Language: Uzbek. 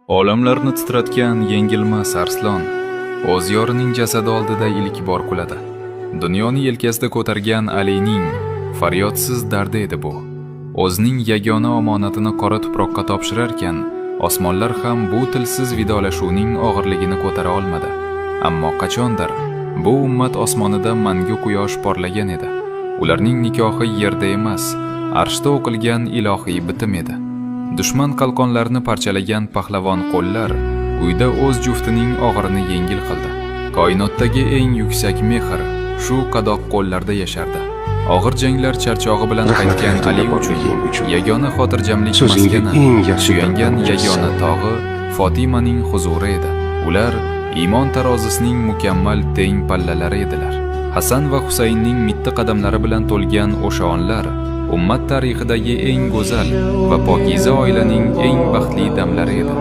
Olamlarni titratgan yengilmas arslon o'z yorining jasadi oldida ilk bor kuladi. Dunyoni yelkasida ko'targan Alining faryodsiz dardi edi bu. O'zining yagona omonatini qora tuproqqa topshirarkan, osmonlar ham bu tilsiz vidolashuvning og'irligini ko'tara olmadi. Ammo qachondir bu ummat osmonida mangu quyosh porlagan edi. Ularning nikohi yerda emas, arshda o'qilgan ilohiy bitim edi. Dushman qalqonlarini parchalagan pahlavon qo'llar uyda o'z juftining og'irini yengil qildi. Koinotdagi eng yuksak mehr shu qadoq qo'llarda yashardi. Og'ir janglar charchog'i bilan qaytgan Ali uchun yagona xotirjamlik maskani, suyangan yagona tog'i Fotimaning huzuri edi. Ular iymon tarozisining mukammal teng pallalari edilar. Hasan va Husaynning mitti qadamlari bilan to'lgan o'sha onlar ummat tarixidagi eng go'zal va pokiza oilaning eng baxtli damlari edi.